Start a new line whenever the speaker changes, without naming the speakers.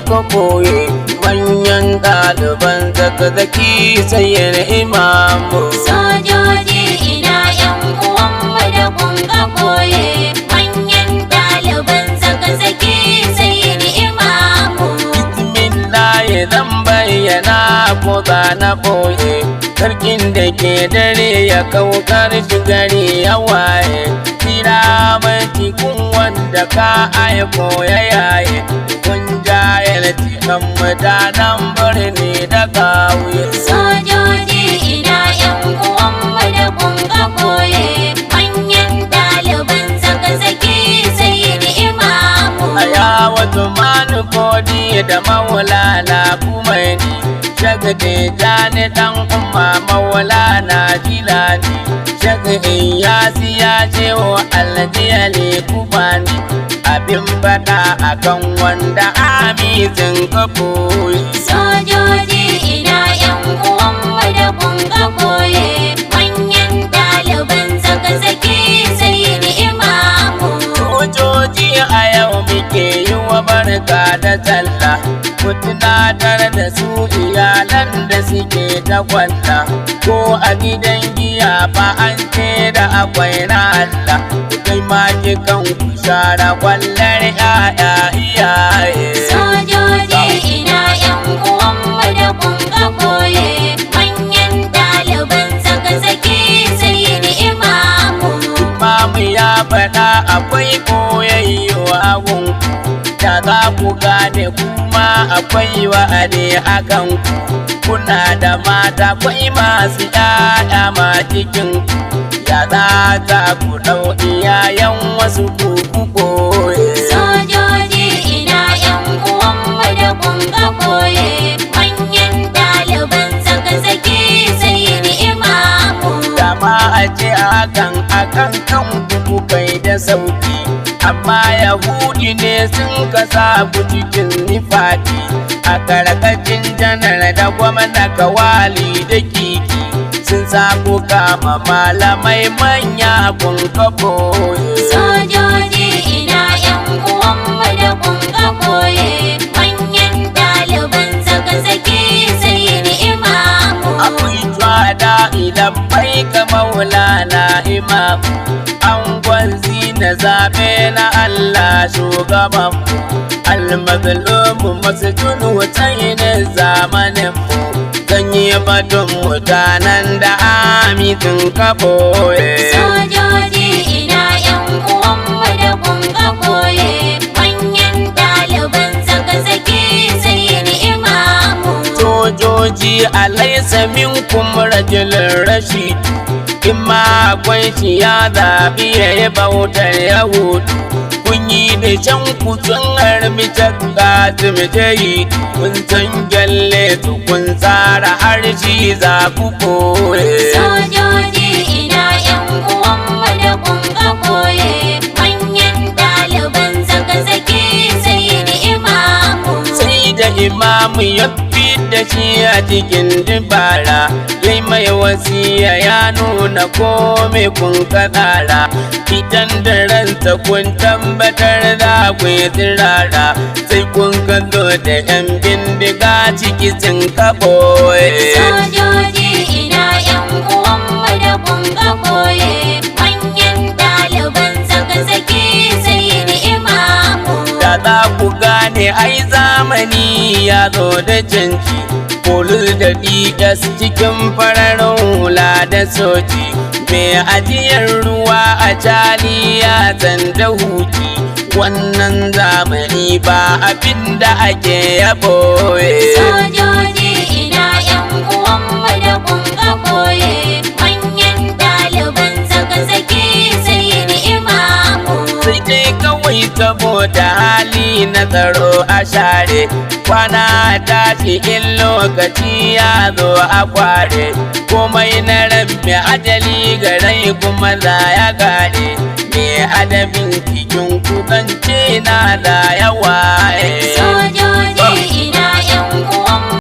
ka koye manyan ɗaliban zakazaki sayyar imamu.
Sojoji ina yan uwanmu da kun ka koye manyan ɗaliban zakazaki sayyar imamu.
Bismillahi zan bayyana ko za na ɓoye sarkin da ke dare ya kaukar shi gari ya waye. Tira mai tikun wanda ka aiko ya yaye kun jayar cikin mutanen birni da ƙauye.
Sojoji ina yan uwanmu da kun ka koye manyan ɗaliban zakazaki sayyar imamu.
A yawa mani kodi da maulana kumaini shagade jani dan umma maulana jilani shagade yasi ya ce wa aljiyali kubani abin faɗa akan wanda amizin ka koyi.
Sojoji ina yan uwanmu da kun ka koye manyan ɗaliban zakazaki sayyar imamu.
Sojoji a yau muke yi wa barka da sallah ku tunatar da su iyalan da suke ta kwalla ko a gidan giya ba an ce da akwai na Allah ku kai maki kan ku share kwallar ya'ya iyaye.
Sojoji ina yan uwanmu da kun ka koye manyan ɗaliban zakazaki sayyar imamu.
Imamu ya faɗa akwai koyayyo a gunku da za ku gane kuma akwai wa'adi a kanku kuna da mata kwai masu ƴaƴa ma cikin ya za ta ku ɗau iyayen wasu ku koye.
Sojoji ina yan uwanmu da kun ka koye manyan ɗaliban zakazaki sayyar imamu.
Dama a ce hakan akan kanku ku kai da sauki amma yahudi ne sun kasa ku cikin nifaki a karkashin janar da gwamna kawali da kiki sun sa ku kama malamai manya kun ka boye.
Sojoji ina yan uwanmu da kun ka koye manyan ɗaliban zakazaki sayyar imamu.
Akwai tsada idan bai ka maulana imamu an gwanzi na zaɓe na Allah shugabanmu almazlumu masjid hutainin zamaninmu zan yi batun mutanen da amitin ka boye.
Sojoji ina yan uwanmu da kun ka koye manyan ɗaliban zakazaki sayyar imamu.
Sojoji alaisa minkum rajulun rashid in ma akwai shi ya zaɓi ya yi bautar yahudu kun yi da can kutun harmi cakka zumjayi kun san gyalle su kun tsara harshe za ku koye.
Sojoji ina yan uwanmu da kun ka koye manyan ɗaliban zakazaki sayyar imamu.
Sai da imamu ya da shi a cikin dubara yai mai wasiya ya nuna kome kun kadara idan da ranta kun tabbatar da akwai tsirara sai kun kallo da yan bindiga ciki sun kaboye.
Sojoji ina yan uwanmu da kun ka koye manyan ɗaliban zakazaki sayyar imamu.
Da za ku gane ai zamani ya zo da canji Polis da DS cikin fararen hula da soji mai ajiyar ruwa a cali ya da huki wannan zamani ba abin da ake yaboye.
Sojoji ina yan uwanmu da kun ka koye manyan ɗaliban zakazaki sayyar imamu.
Sai dai kawai saboda hali na tsaro a share kwana tashi in lokaci ya zo a kware komai na rabbi ajali garai kuma za ya gare me adabin cikin kudance na da yawa.